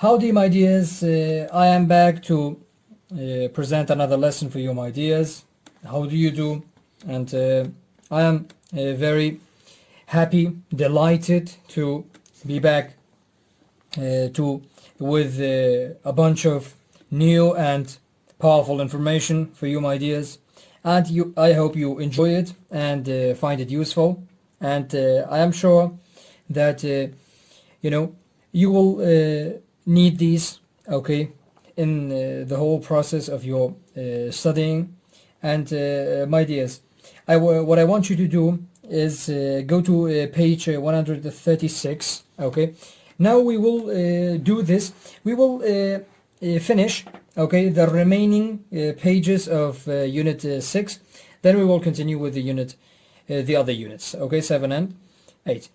Howdy, my dears. I am back to present another lesson for you, my dears. How do you do? And I am very happy, delighted to be back with a bunch of new and powerful information for you, my dears. And I hope you enjoy it and find it useful. And I am sure that you will need these, okay, in the whole process of your studying. And my dears, what I want you to do is go to page 136, okay. Now we will do this. We will finish, okay, the remaining pages of unit 6. Then we will continue with the other units, okay, 7 and 8.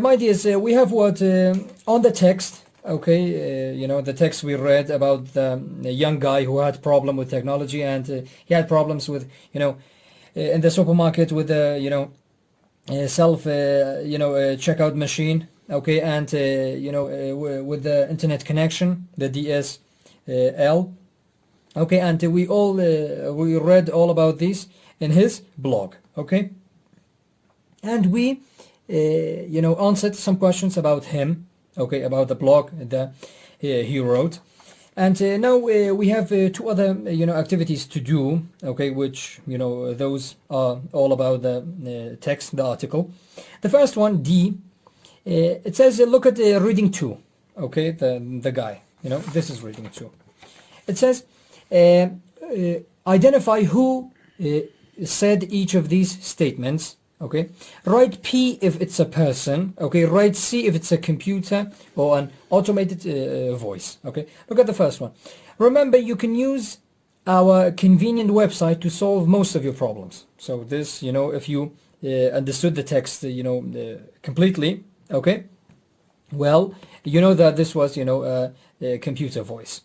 My dears, we have what on the text, okay, the text we read about the young guy who had problem with technology, and he had problems with, in the supermarket with the, self, checkout machine, okay, and, with the internet connection, the DSL, okay, and we read all about this in his blog, okay, and we, answered some questions about him, okay, about the blog that he wrote. And now we have two other activities to do, okay, which those are all about the text, the article. The first one, D, it says look at reading 2, okay, the guy, this is reading 2. It says identify who said each of these statements. Okay, write P if it's a person, okay, write C if it's a computer or an automated voice, okay. Look at the first one. Remember, you can use our convenient website to solve most of your problems. So this, if you understood the text, completely, okay, well, you know that this was, a computer voice.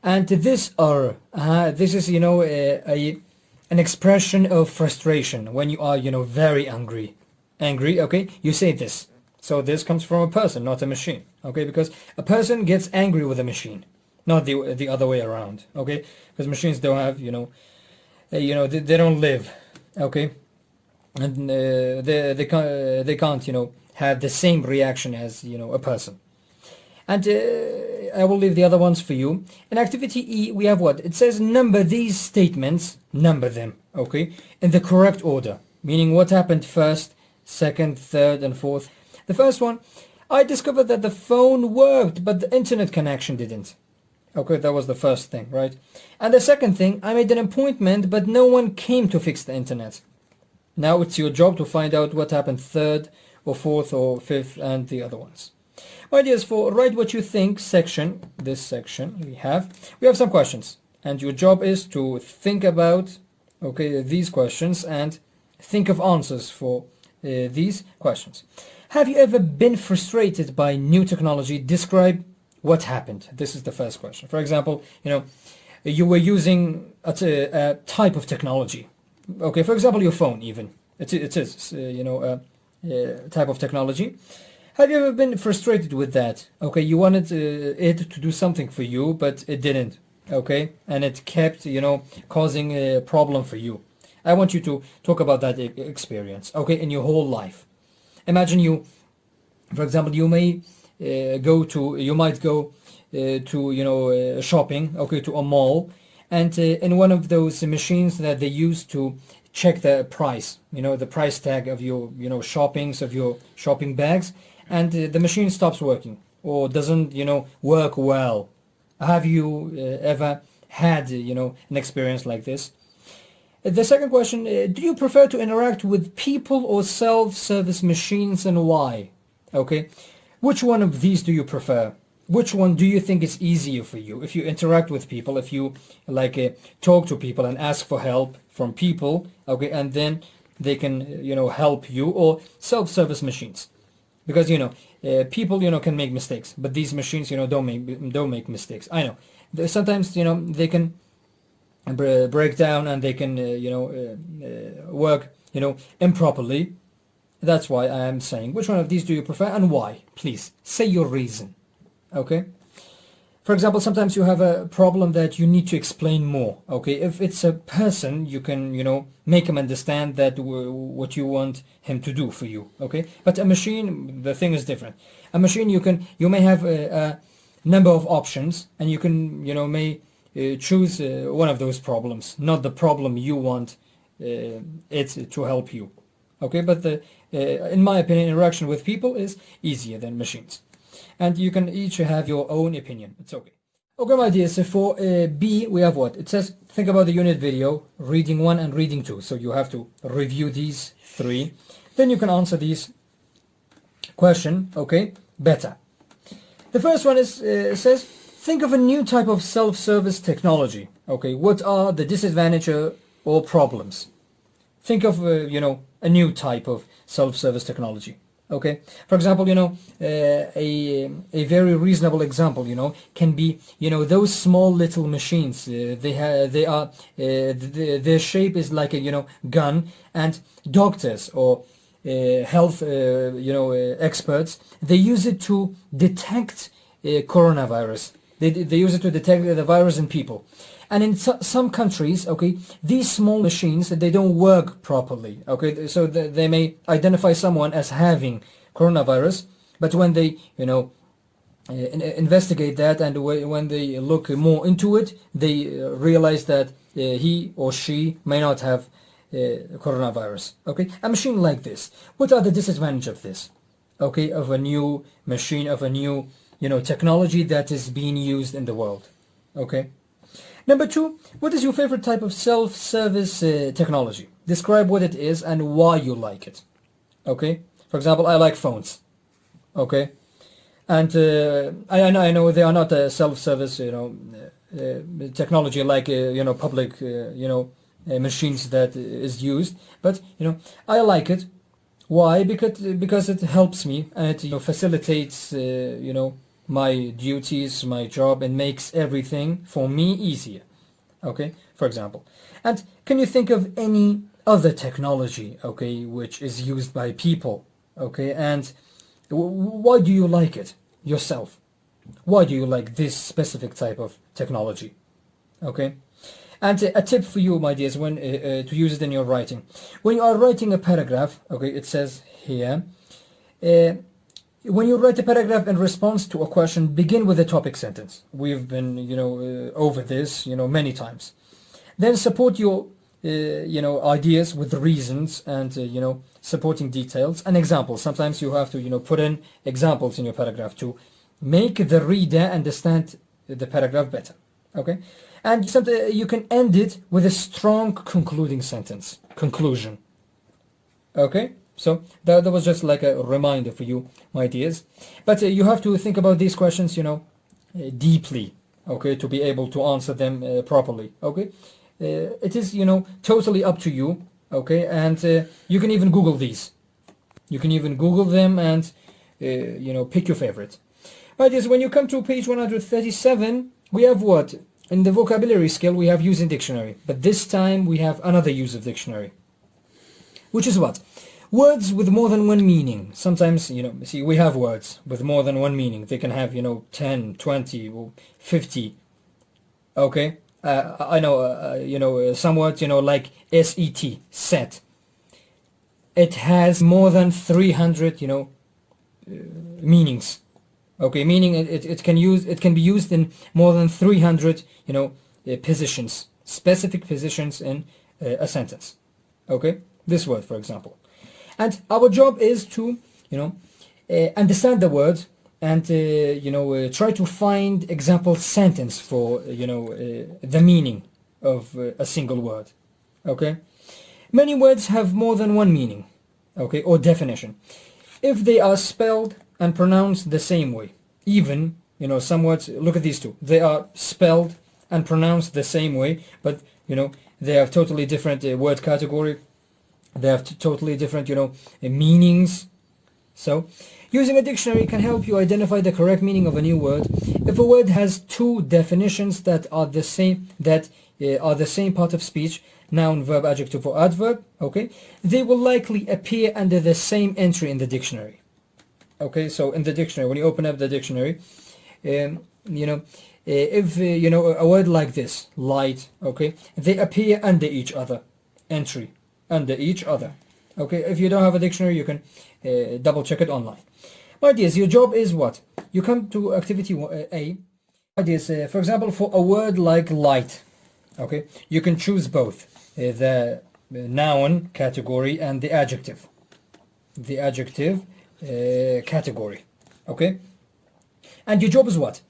And this is, an expression of frustration when you are, very angry, okay, you say this. So this comes from a person, not a machine, okay, because a person gets angry with a machine, not the other way around, okay, because machines don't have, they don't live, okay, and they can't, have the same reaction as, a person. And I will leave the other ones for you. In activity E, we have what? It says number these statements, number them, okay, in the correct order, meaning what happened first, second, third, and fourth. The first one, I discovered that the phone worked, but the internet connection didn't. Okay, that was the first thing, right? And the second thing, I made an appointment, but no one came to fix the internet. Now it's your job to find out what happened third, or fourth, or fifth, and the other ones. My dears, for write what you think section, this section we have some questions, and your job is to think about, okay, these questions and think of answers for these questions. Have you ever been frustrated by new technology? Describe what happened. This is the first question. For example, you were using a type of technology, okay, for example, your phone even. It is, a type of technology. Have you ever been frustrated with that? Okay, you wanted it to do something for you, but it didn't, okay? And it kept, causing a problem for you. I want you to talk about that experience, okay, in your whole life. Imagine you, for example, you might go to, shopping, okay, to a mall, and in one of those machines that they use to check the price, the price tag of your, shoppings, of your shopping bags, and the machine stops working or doesn't, work well. Have you ever had, an experience like this? The second question, do you prefer to interact with people or self-service machines, and why? Okay, which one of these do you prefer? Which one do you think is easier for you? If you interact with people, if you talk to people and ask for help from people, okay, and then they can, help you, or self-service machines. Because, people, can make mistakes, but these machines, don't make mistakes. I know. Sometimes, they can break down, and they can, work, improperly. That's why I am saying, which one of these do you prefer and why? Please, say your reason. Okay? For example, sometimes you have a problem that you need to explain more. Okay, if it's a person, you can, make him understand that what you want him to do for you. Okay, but a machine, the thing is different. A machine, you may have a number of options, and you can, may choose one of those problems, not the problem you want it to help you. Okay, but in my opinion, interaction with people is easier than machines. And you can each have your own opinion. It's okay. Okay, my dear, so for B, we have what? It says, think about the unit video, reading 1 and reading 2. So you have to review these 3. Then you can answer these question, okay, better. The first one is says, think of a new type of self-service technology. Okay, what are the disadvantages or problems? Think of, a new type of self-service technology. Okay, for example, a very reasonable example, can be, those small little machines. Their shape is like a, gun, and doctors or health, experts, they use it to detect coronavirus. They use it to detect the virus in people. And in some countries, okay, these small machines, they don't work properly, okay, so they may identify someone as having coronavirus, but when they, investigate that, and when they look more into it, they realize that he or she may not have coronavirus, okay. A machine like this, what are the disadvantages of this, okay, of a new machine, of a new, technology that is being used in the world, okay. Number 2, what is your favorite type of self-service technology? Describe what it is and why you like it. Okay? For example, I like phones. Okay? And I know they are not a self-service, technology like, public, machines that is used. But, I like it. Why? Because it helps me, and it facilitates, my duties, my job, and makes everything for me easier. Okay, for example. And can you think of any other technology, okay, which is used by people, okay, and why do you like it yourself? Why do you like this specific type of technology? Okay. And a tip for you, my dears, when to use it in your writing. When you are writing a paragraph, okay, it says here, when you write a paragraph in response to a question, begin with a topic sentence. We've been, over this, many times. Then support your, ideas with reasons and, supporting details and examples. Sometimes you have to, put in examples in your paragraph to make the reader understand the paragraph better. Okay? And sometimes you can end it with a strong concluding sentence. Conclusion. Okay? So that was just like a reminder for you, my dears. But you have to think about these questions, deeply, okay, to be able to answer them properly, okay. It is, totally up to you, okay, and you can even Google these. You can even Google them and, pick your favorite. My dears, when you come to page 137, we have what? In the vocabulary skill, we have using dictionary. But this time, we have another use of dictionary. Which is what? Words with more than one meaning. Sometimes, see, we have words with more than one meaning. They can have, 10, 20, or 50. Okay? I know, some words, like SET, set. It has more than 300, meanings. Okay, meaning it can be used in more than 300, positions, specific positions in a sentence. Okay? This word, for example. And our job is to, understand the word and, try to find example sentence for, the meaning of a single word. Okay? Many words have more than one meaning, okay, or definition. If they are spelled and pronounced the same way, even, some words, look at these two, they are spelled and pronounced the same way, but, they have totally different word category. They have totally different, meanings. So, using a dictionary can help you identify the correct meaning of a new word. If a word has two definitions that are the same, part of speech, noun, verb, adjective, or adverb, okay, they will likely appear under the same entry in the dictionary. Okay, so in the dictionary, when you open up the dictionary, if you know a word like this, light, okay, they appear under each other, entry, under each other. Okay, if you don't have a dictionary, you can double check it online. My dears, your job is what? You come to activity A. My dears, for example, for a word like light, okay, you can choose both the noun category and the adjective. The adjective category, okay? And your job is what?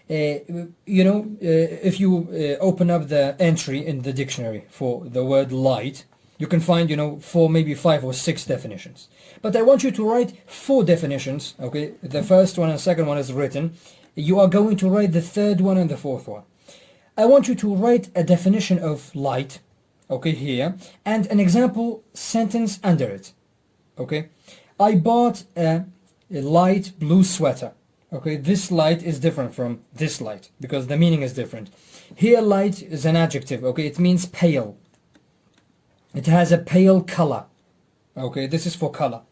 You know, if you open up the entry in the dictionary for the word light, you can find, you know, maybe 5 or 6 definitions. But I want you to write 4 definitions, okay? The first one and second one is written. You are going to write the third one and the fourth one. I want you to write a definition of light, okay, here, and an example sentence under it, okay? I bought a light blue sweater. Okay, this light is different from this light because the meaning is different. Here light is an adjective, okay, it means pale. It has a pale color. Okay, this is for color.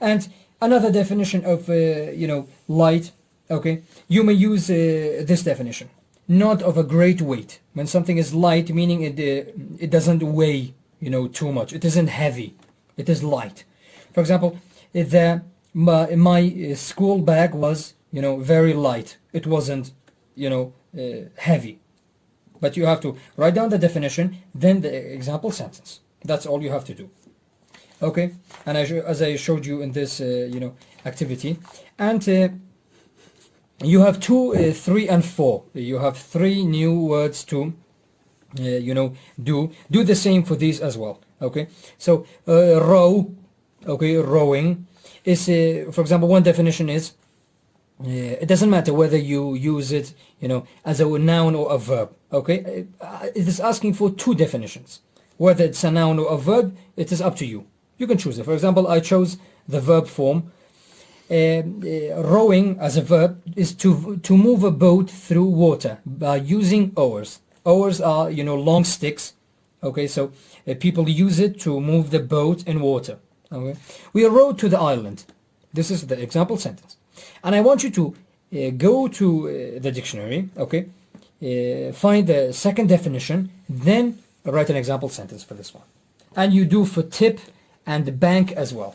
And another definition of, you know, light, okay, you may use this definition. Not of a great weight. When something is light, meaning it doesn't weigh, you know, too much. It isn't heavy. It is light. For example, my school bag was, you know, very light. It wasn't, you know, heavy. But you have to write down the definition, then the example sentence. That's all you have to do. Okay, and as I showed you in this, you know, activity, and you have 2, 3, and 4. You have 3 new words to, you know, do the same for these as well. Okay, so row, okay, rowing is, for example, one definition is. It doesn't matter whether you use it, you know, as a noun or a verb, okay? It is asking for 2 definitions. Whether it's a noun or a verb, it is up to you. You can choose it. For example, I chose the verb form. Rowing as a verb is to move a boat through water by using oars. Oars are, you know, long sticks, okay? So people use it to move the boat in water, okay? We rowed to the island. This is the example sentence. And I want you to go to the dictionary, okay, find the second definition, then write an example sentence for this one. And you do for tip and bank as well.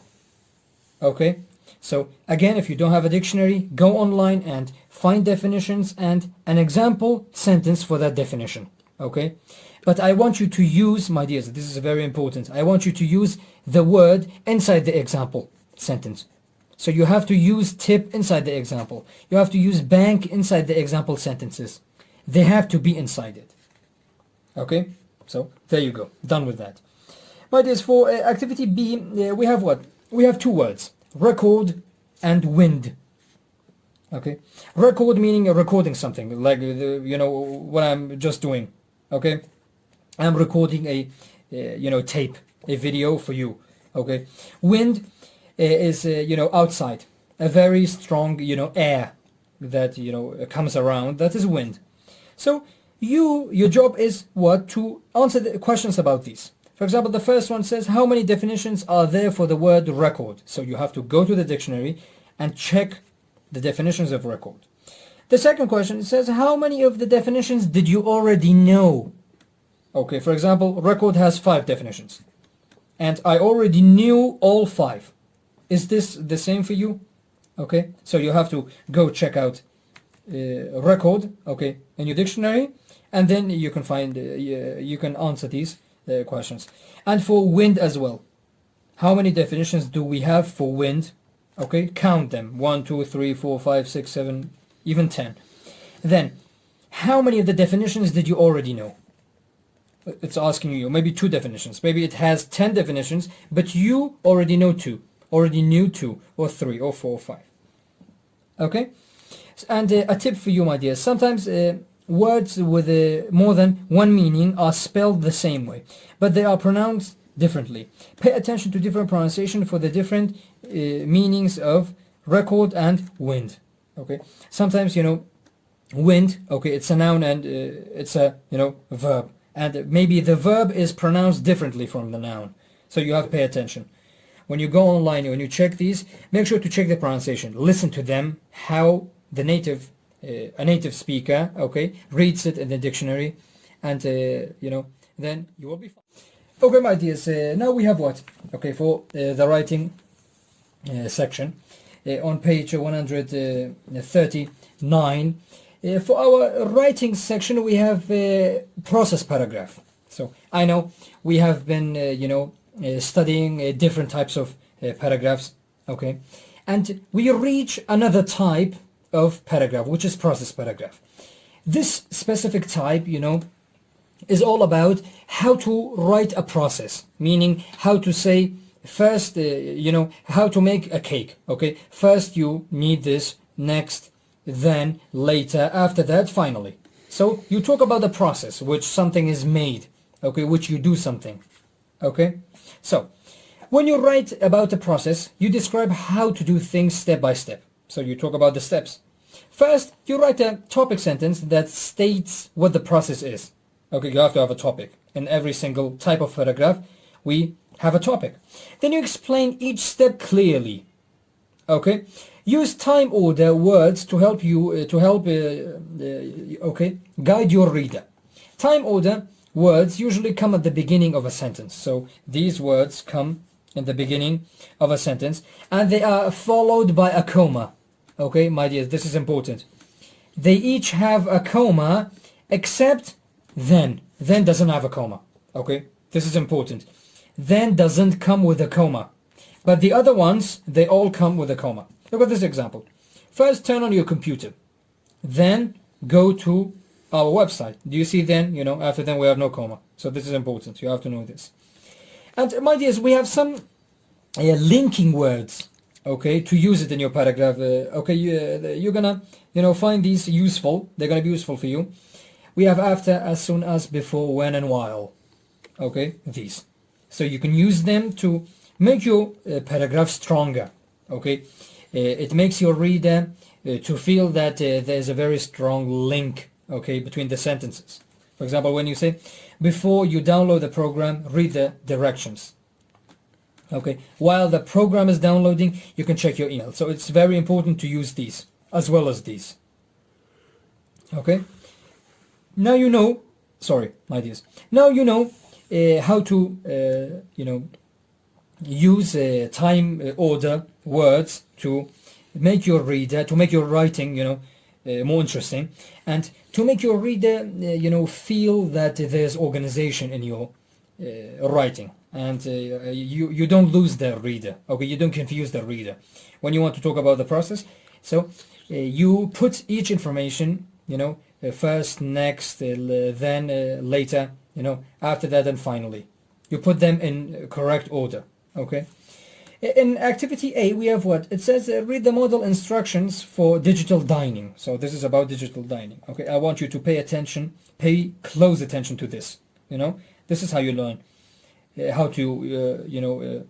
Okay, so again, if you don't have a dictionary, go online and find definitions and an example sentence for that definition. Okay, but I want you to use, my dears, this is very important, I want you to use the word inside the example sentence. So you have to use tip inside the example. You have to use bank inside the example sentences. They have to be inside it. Okay? So there you go. Done with that. My dears, for activity B, we have what? We have 2 words. Record and wind. Okay? Record meaning recording something. Like, you know, what I'm just doing. Okay? I'm recording a, you know, tape. A video for you. Okay? Wind is, you know, outside. A very strong, you know, air that, you know, comes around. That is wind. So your job is what? To answer the questions about these. For example, the first one says, how many definitions are there for the word record? So you have to go to the dictionary and check the definitions of record. The second question says, how many of the definitions did you already know? Okay, for example, record has 5 definitions. And I already knew all 5. Is this the same for you? Okay, so you have to go check out record, okay, in your dictionary, and then you can find, you can answer these questions. And for wind as well. How many definitions do we have for wind? Okay, count them. 1, 2, 3, 4, 5, 6, 7, even 10. Then, how many of the definitions did you already know? It's asking you, maybe 2 definitions. Maybe it has 10 definitions, but you already know 2. Already knew 2 or 3 or 4 or 5. Okay? And a tip for you, my dear. Sometimes words with more than one meaning are spelled the same way, but they are pronounced differently. Pay attention to different pronunciation for the different meanings of record and wind. Okay? Sometimes, you know, wind, okay, it's a noun and it's a, you know, verb. And maybe the verb is pronounced differently from the noun. So you have to pay attention. When you go online, when you check these, make sure to check the pronunciation. Listen to them, how the native a native speaker, okay, reads it in the dictionary, and you know, then you will be fine. Okay, my dears, now we have what? Okay, for the writing section on page 139. For our writing section, we have process paragraph. So I know we have been, you know, studying different types of paragraphs, okay, and we reach another type of paragraph, which is process paragraph. This specific type, you know, is all about how to write a process, meaning how to say first, you know, how to make a cake, okay, first you need this, next, then, later, after that, finally. So you talk about the process, which something is made, okay, which you do something, okay. So when you write about the process, you describe how to do things step by step. So you talk about the steps. First, you write a topic sentence that states what the process is. Okay, you have to have a topic. In every single type of paragraph, we have a topic. Then you explain each step clearly. Okay, use time order words to help you okay, guide your reader. Time order words usually come at the beginning of a sentence. So these words come in the beginning of a sentence, and they are followed by a comma. Okay, my dears, this is important. They each have a comma except then. Then doesn't have a comma. Okay, this is important. Then doesn't come with a comma. But the other ones, they all come with a comma. Look at this example. First, turn on your computer. Then go to our website. Do you see then? You know, after then we have no comma. So this is important. You have to know this. And my dears, we have some linking words, okay, to use it in your paragraph. Okay, you're gonna, you know, find these useful. They're gonna be useful for you. We have after, as soon as, before, when, and while. Okay, these. So you can use them to make your paragraph stronger. Okay, it makes your reader to feel that there's a very strong link, okay, between the sentences. For example, when you say, before you download the program, read the directions. Okay, while the program is downloading, you can check your email. So it's very important to use these as well as these. Okay, now you know, sorry, my dears, now you know how to, you know, use time order words to make your reader, to make your writing, you know, more interesting, and to make your reader, you know, feel that there's organization in your writing, and you don't lose the reader. Okay, you don't confuse the reader when you want to talk about the process. So you put each information, you know, first, next, then, later, you know, after that, and finally. You put them in correct order. Okay. In activity A, we have what? It says read the model instructions for digital dining. So this is about digital dining. Okay, I want you to pay attention, pay close attention to this. You know, this is how you learn how to, you know,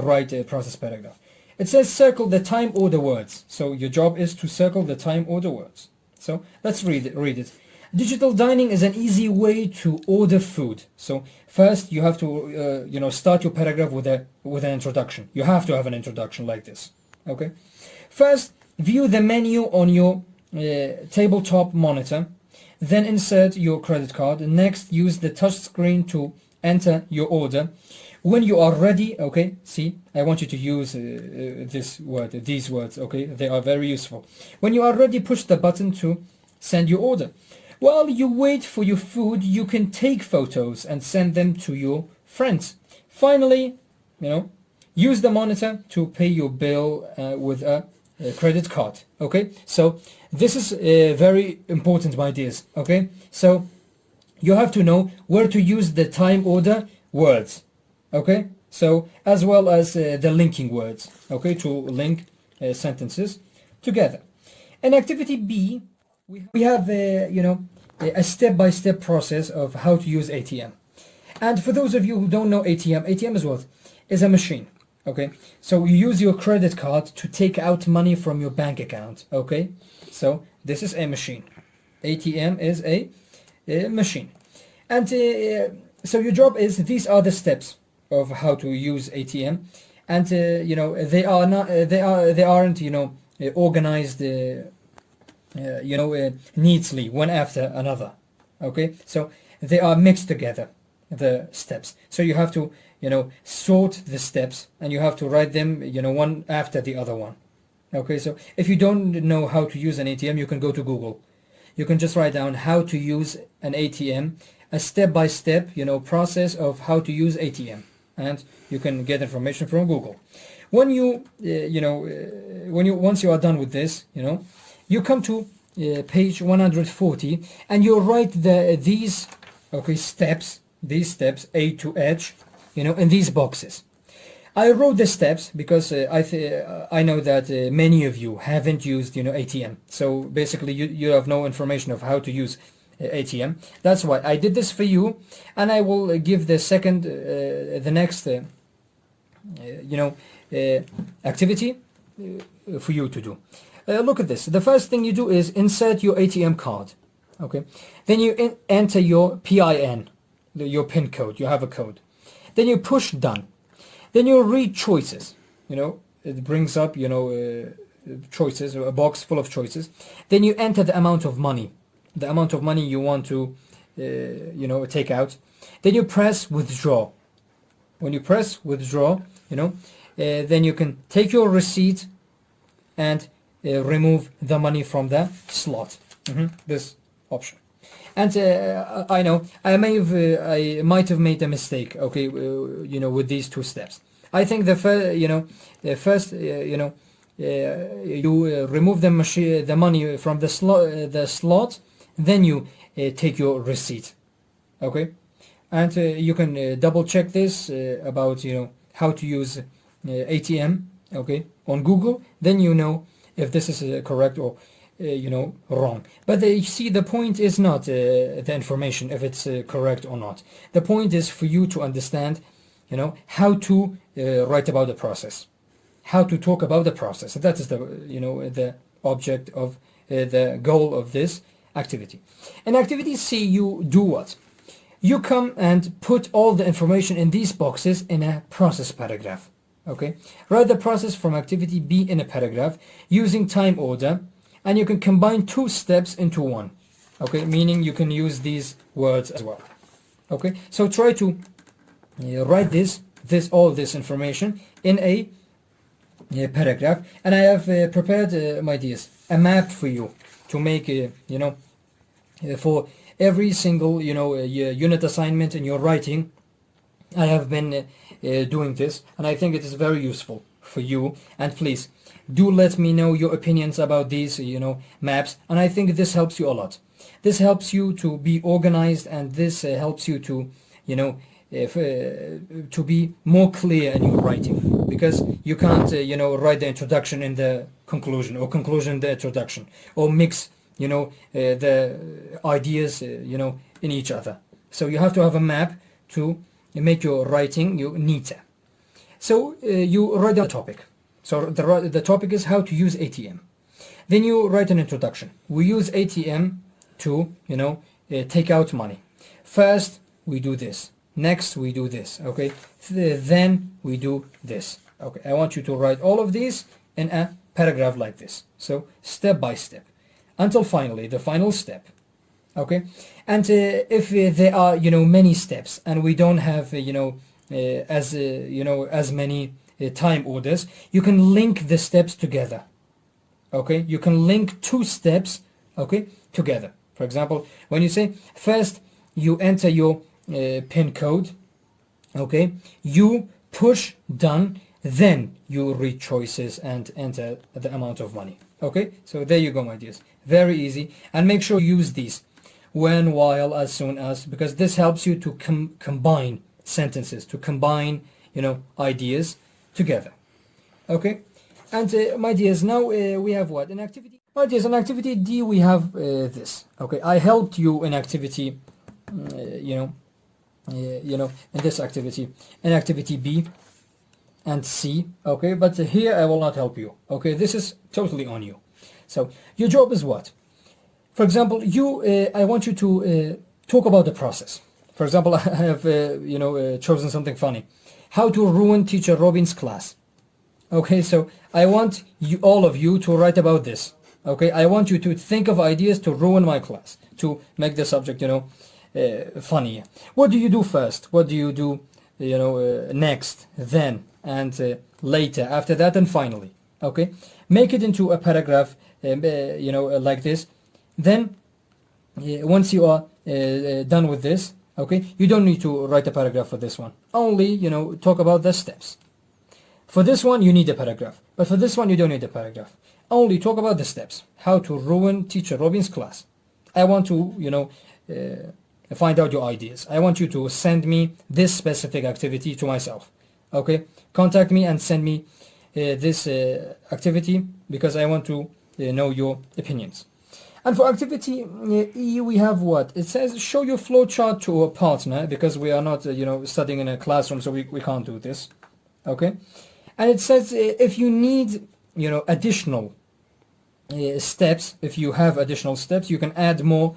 write a process paragraph. It says circle the time order words. So your job is to circle the time order words. So let's read it. Digital dining is an easy way to order food. So first you have to, you know, start your paragraph with an introduction. You have to have an introduction like this. Okay. First, view the menu on your tabletop monitor. Then insert your credit card. Next, use the touch screen to enter your order. When you are ready, okay, see, I want you to use this word, these words, okay, they are very useful. When you are ready, push the button to send your order. While you wait for your food, you can take photos and send them to your friends. Finally, you know, use the monitor to pay your bill with a credit card. Okay, so this is very important, my dears. Okay, so you have to know where to use the time order words. Okay, so as well as the linking words. Okay, to link sentences together. In activity B, we have you know, a step-by-step process of how to use ATM. And for those of you who don't know ATM is what? Is a machine. Okay, so you use your credit card to take out money from your bank account. Okay, so this is a machine. ATM is a machine. And so your job is, these are the steps of how to use ATM, and you know, they are not, they aren't, you know, organized neatly, one after another. Okay, so they are mixed together, the steps. So you have to, sort the steps, and you have to write them, one after the other one. Okay, so if you don't know how to use an ATM, you can go to Google. You can just write down how to use an ATM, a step-by-step, process of how to use ATM, and you can get information from Google. When you, once you are done with this, you come to page 140, and you write these steps, A to H, in these boxes. I wrote the steps because I know that many of you haven't used ATM, so basically you have no information of how to use ATM. That's why I did this for you, and I will give the second, the next, activity for you to do. Look at this. The first thing you do is insert your ATM card. Okay, then you enter your PIN, your PIN code. You have a code. Then you push done. Then you read choices. It brings up choices, or a box full of choices. Then you enter the amount of money you want to take out. Then you press withdraw. When you press withdraw, then you can take your receipt and remove the money from the slot. This option. And I know I might have made a mistake. Okay, with these two steps. I think the first, you remove the money from the slot, then you take your receipt. Okay, and you can double check this about how to use ATM. Okay, on Google. Then if this is correct or wrong. But you see, the point is not the information, if it's correct or not. The point is for you to understand, how to write about the process, how to talk about the process. That is the object of the goal of this activity. In activity C, you do what? You come and put all the information in these boxes in a process paragraph. Okay, write the process from activity B in a paragraph using time order, and you can combine two steps into one. Okay, meaning you can use these words as well. Okay, so try to write all this information in a paragraph, and I have prepared, my dears, a map for you to make for every single unit assignment in your writing. I have been doing this, and I think it is very useful for you. And please do let me know your opinions about these maps, and I think this helps you a lot. This helps you to be organized, and this helps you to to be more clear in your writing, because you can't write the introduction in the conclusion, or conclusion in the introduction, or mix the ideas in each other. So you have to have a map to make your writing neater. So you write the topic. So the topic is how to use ATM. Then you write an introduction. We use ATM to take out money. First we do this. Next we do this. Okay. Then we do this. Okay. I want you to write all of these in a paragraph like this. So step by step, until finally the final step. Okay. And if there are many steps, and we don't have as many time orders, you can link the steps together. Okay, you can link two steps together. For example, when you say first you enter your PIN code, okay, you push done, then you read choices and enter the amount of money. Okay, so there you go, my dears. Very easy, and make sure you use these when, while, as soon as, because this helps you to combine sentences, to combine ideas together. Okay, and my dears, now we have what? In activity, my dears, in activity D we have this. Okay, I helped you in activity in this activity, in activity B and C. Okay, but here I will not help you. Okay, this is totally on you. So your job is what? For example, I want you to talk about the process. For example, I have chosen something funny. How to ruin teacher Robin's class. Okay, so I want all of you to write about this. Okay, I want you to think of ideas to ruin my class, to make the subject, funnier. What do you do first? What do you do, next, then, and later, after that, and finally? Okay, make it into a paragraph, like this. Then, once you are done with this, okay, you don't need to write a paragraph for this one. Only, talk about the steps. For this one, you need a paragraph. But for this one, you don't need a paragraph. Only talk about the steps. How to ruin teacher Robin's class. I want to, find out your ideas. I want you to send me this specific activity to myself. Okay? Contact me and send me this activity because I want to know your opinions. And for activity E, we have what? It says show your flowchart to a partner because we are not, studying in a classroom, so we can't do this. Okay? And it says if you need, additional steps, if you have additional steps, you can add more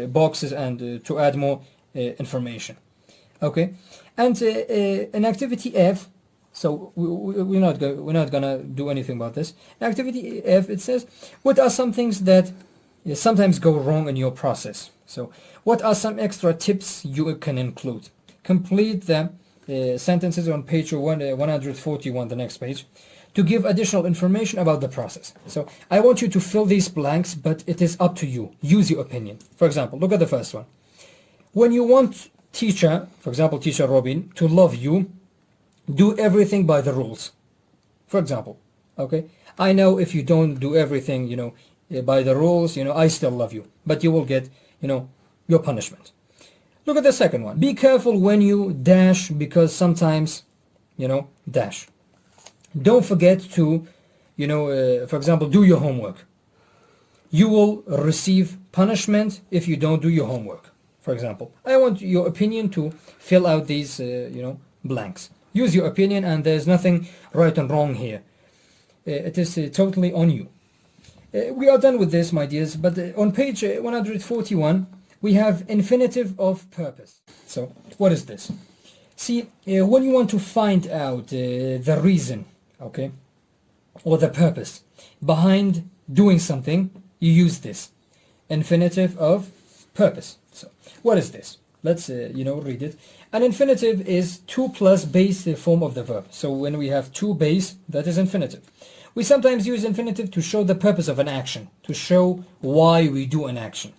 boxes and to add more information. Okay? And in activity F, so we're not gonna do anything about this. In activity F, it says what are some things that sometimes go wrong in your process. So what are some extra tips you can include? Complete the sentences on page 141, the next page, to give additional information about the process. So I want you to fill these blanks, but it is up to you. Use your opinion. For example, look at the first one. When you want teacher, for example, teacher Robin, to love you, do everything by the rules. For example, okay? I know if you don't do everything, by the rules, I still love you, but you will get, your punishment. Look at the second one. Be careful when you dash because sometimes, dash. Don't forget to, for example, do your homework. You will receive punishment if you don't do your homework. For example, I want your opinion to fill out these, blanks. Use your opinion, and there's nothing right and wrong here. It is totally on you. We are done with this, my dears, but on page 141, we have infinitive of purpose. So, what is this? See, when you want to find out the reason, okay, or the purpose behind doing something, you use this. Infinitive of purpose. So, what is this? Let's, read it. An infinitive is to plus base form of the verb. So, when we have to base, that is infinitive. We sometimes use infinitive to show the purpose of an action, to show why we do an action.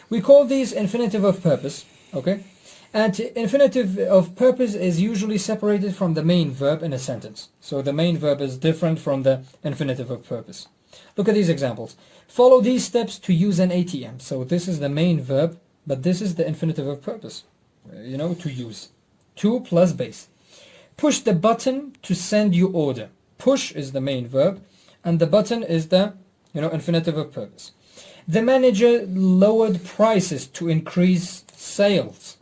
We call these infinitive of purpose, okay? And infinitive of purpose is usually separated from the main verb in a sentence. So the main verb is different from the infinitive of purpose. Look at these examples. Follow these steps to use an ATM. So this is the main verb, but this is the infinitive of purpose, to use. To plus base. Push the button to send your order. Push is the main verb, and the button is the, infinitive of purpose. The manager lowered prices to increase sales.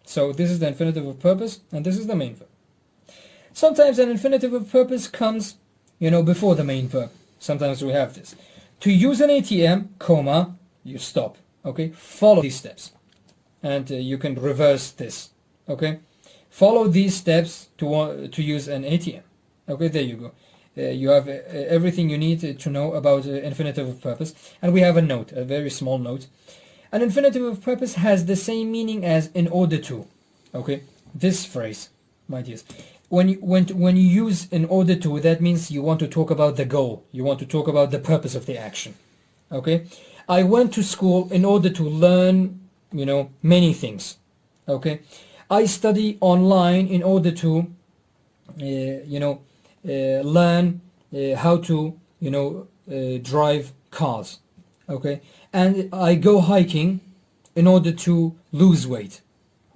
So this is the infinitive of purpose, and this is the main verb. Sometimes an infinitive of purpose comes, before the main verb. Sometimes we have this. To use an ATM, comma, you stop. Okay, follow these steps, and you can reverse this. Okay, follow these steps to use an ATM. Okay, there you go. You have everything you need to know about infinitive of purpose. And we have a note, a very small note. An infinitive of purpose has the same meaning as in order to. Okay, this phrase, my dears. When you use in order to, that means you want to talk about the goal. You want to talk about the purpose of the action. Okay, I went to school in order to learn, many things. Okay, I study online in order to, learn how to drive cars. Okay, and I go hiking in order to lose weight,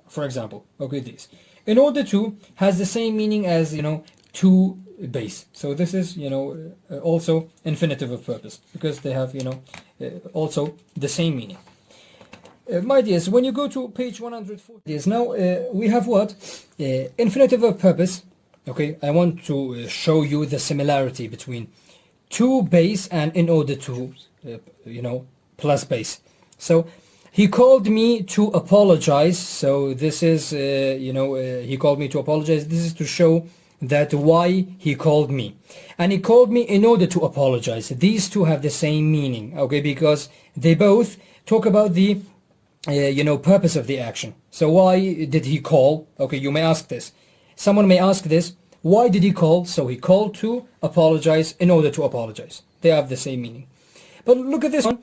for example. Okay, this in order to has the same meaning as to base. So this is also infinitive of purpose because they have also the same meaning. My dears, when you go to page 140, now we have what? Infinitive of purpose. Okay, I want to show you the similarity between to base and in order to, plus base. So he called me to apologize. So this is, he called me to apologize. This is to show that why he called me. And he called me in order to apologize. These two have the same meaning, okay, because they both talk about the, purpose of the action. So why did he call? Okay, you may ask this. Someone may ask this, why did he call? So he called to apologize in order to apologize. They have the same meaning. But look at this one.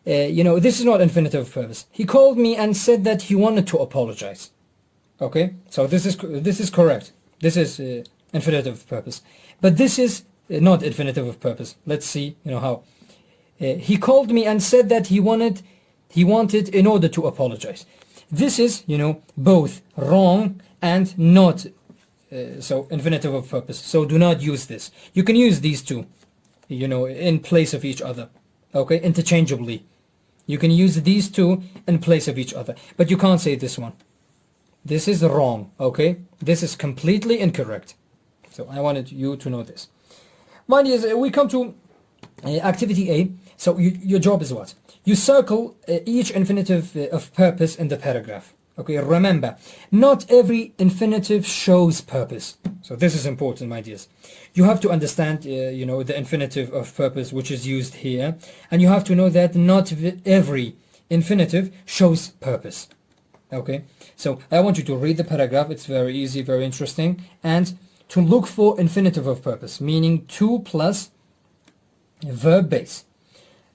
This is not infinitive of purpose. He called me and said that he wanted to apologize. Okay, so this is correct. This is infinitive of purpose. But this is not infinitive of purpose. Let's see, how. He called me and said that he wanted in order to apologize. This is, both wrong and not so infinitive of purpose. So do not use this. You can use these two, in place of each other. Okay, interchangeably. You can use these two in place of each other. But you can't say this one. This is wrong, okay? This is completely incorrect. So I wanted you to know this. Mind you, we come to activity A. So your job is what? You circle each infinitive of purpose in the paragraph. Okay, remember, not every infinitive shows purpose. So this is important, my dears. You have to understand, the infinitive of purpose which is used here. And you have to know that not every infinitive shows purpose. Okay, so I want you to read the paragraph. It's very easy, very interesting. And to look for infinitive of purpose, meaning to plus verb base.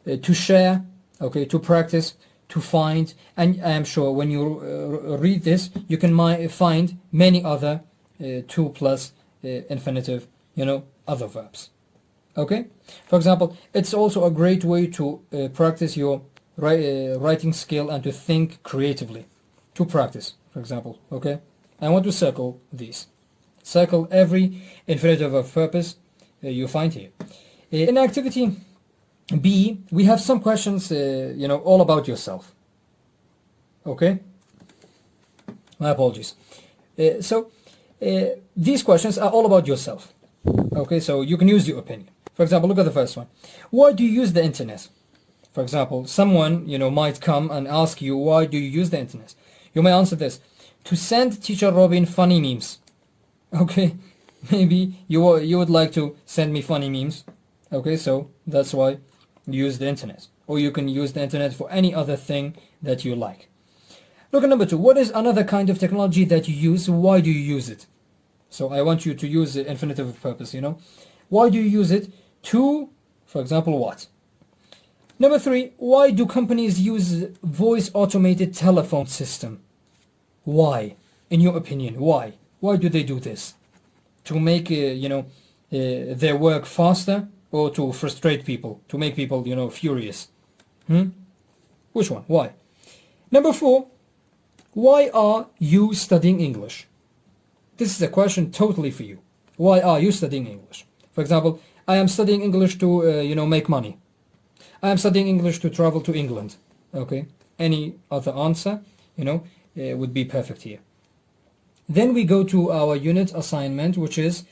To share, okay, to practice, to find, and I am sure when you read this, you can find many other to plus infinitive, other verbs. Okay? For example, it's also a great way to practice your writing skill and to think creatively. To practice, for example, okay? I want to circle these. Circle every infinitive of purpose you find here. In activity B, we have some questions, all about yourself. Okay? My apologies. These questions are all about yourself. Okay, so you can use your opinion. For example, look at the first one. Why do you use the internet? For example, someone, might come and ask you, why do you use the internet? You may answer this. To send teacher ڕۆبین funny memes. Okay, maybe you would like to send me funny memes. Okay, so that's why you use the internet. Or you can use the internet for any other thing that you like. Look at number 2. What is another kind of technology that you use? Why do you use it? So I want you to use the infinitive of purpose, Why do you use it? To, for example, what? Number 3. Why do companies use voice automated telephone system? Why? In your opinion, why? Why do they do this? To make, their work faster? Or to frustrate people, to make people, furious? Which one? Why? Number 4, why are you studying English? This is a question totally for you. Why are you studying English? For example, I am studying English to, make money. I am studying English to travel to England. Okay? Any other answer, would be perfect here. Then we go to our unit assignment, which is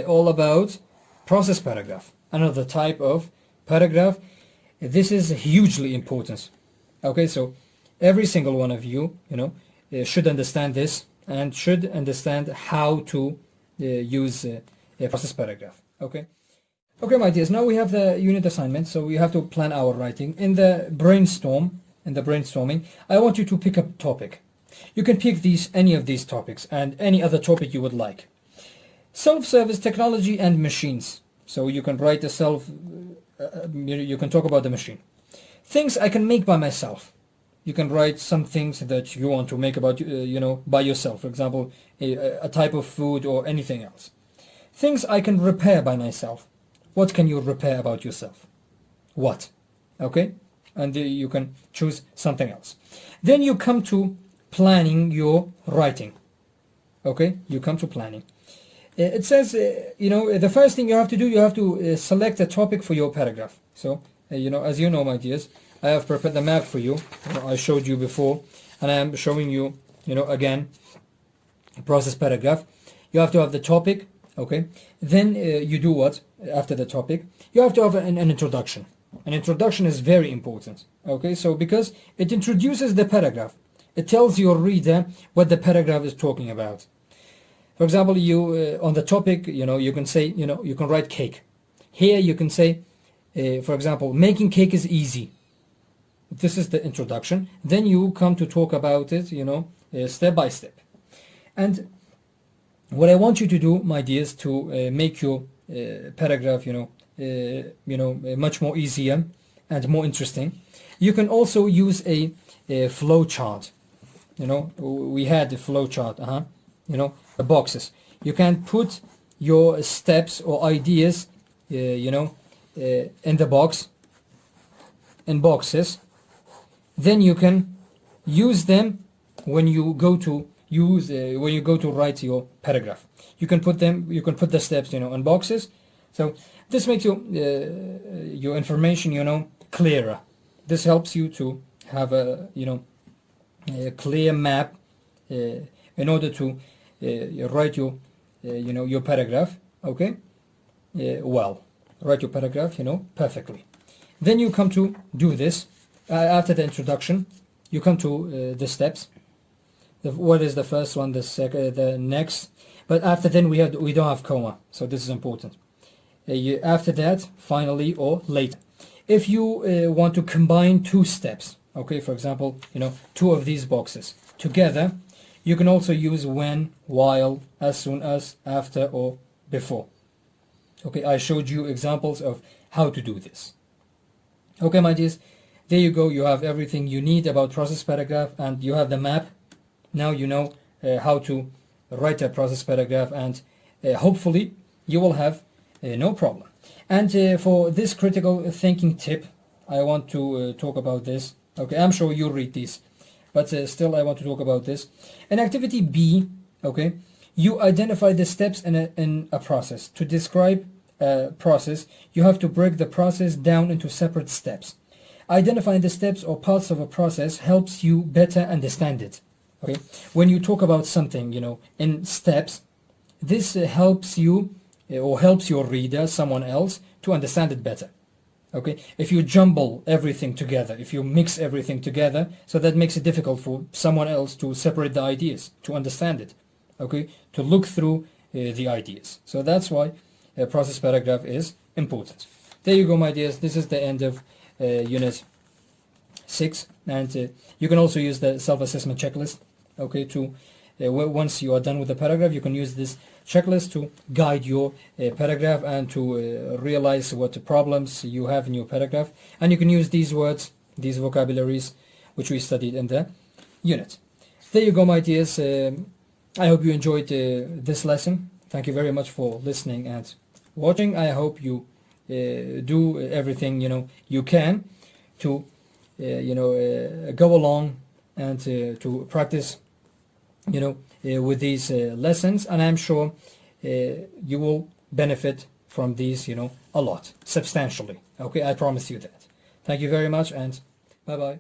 all about process paragraph. Another type of paragraph. This is hugely important. Okay, so every single one of you, should understand this and should understand how to use a process paragraph. Okay, my dears. Now we have the unit assignment, so we have to plan our writing. In the brainstorming, I want you to pick a topic. You can pick any of these topics and any other topic you would like. Self-service, technology, and machines. So you can write you can talk about the machine. Things I can make by myself. You can write some things that you want to make about, by yourself. For example, a type of food or anything else. Things I can repair by myself. What can you repair about yourself? What? Okay? And you can choose something else. Then you come to planning your writing. Okay? You come to planning. It says, the first thing you have to do, you have to select a topic for your paragraph. So, as you know, my dears, I have prepared the map for you. I showed you before, and I am showing you, again, process paragraph. You have to have the topic, okay? Then you do what after the topic? You have to have an introduction. An introduction is very important, okay? So, because it introduces the paragraph. It tells your reader what the paragraph is talking about. For example, you on the topic, you can say, you can write cake. Here you can say, for example, making cake is easy. This is the introduction. Then you come to talk about it, step by step. And what I want you to do, my dears, to make your paragraph, much more easier and more interesting, you can also use a flow chart. We had the flow chart, the boxes. You can put your steps or ideas, in the box, in boxes. Then you can use them when you go to write your paragraph. You can put the steps, in boxes. So this makes your information, clearer. This helps you to have a clear map in order to write your paragraph. Okay, well, write your paragraph, perfectly. Then you come to do this. After the introduction, you come to the steps. What is the first one? The second, the next. But after then we don't have comma, so this is important. After that, finally or later. If you want to combine two steps, okay, for example, two of these boxes together, you can also use when, while, as soon as, after, or before. Okay, I showed you examples of how to do this. Okay, my dears, there you go. You have everything you need about process paragraph, and you have the map. Now you know how to write a process paragraph, and hopefully you will have no problem. And for this critical thinking tip, I want to talk about this. Okay, I'm sure you read these, but still I want to talk about this. In activity B, okay, you identify the steps in a process. To describe a process, you have to break the process down into separate steps. Identifying the steps or parts of a process helps you better understand it. Okay, when you talk about something, in steps, this helps you or helps your reader, someone else, to understand it better. Okay, if you jumble everything together, if you mix everything together, so that makes it difficult for someone else to separate the ideas, to understand it, okay, to look through the ideas. So that's why a process paragraph is important. There you go, my dears. This is the end of Unit 6, and you can also use the self-assessment checklist, okay, to once you are done with the paragraph, you can use this checklist to guide your paragraph and to realize what problems you have in your paragraph. And you can use these words, these vocabularies, which we studied in the unit. There you go, my dears. I hope you enjoyed this lesson. Thank you very much for listening and watching. I hope you do everything you can to go along and to practice with these lessons, and I'm sure you will benefit from these a lot, substantially. Okay, I promise you that. Thank you very much, and bye bye.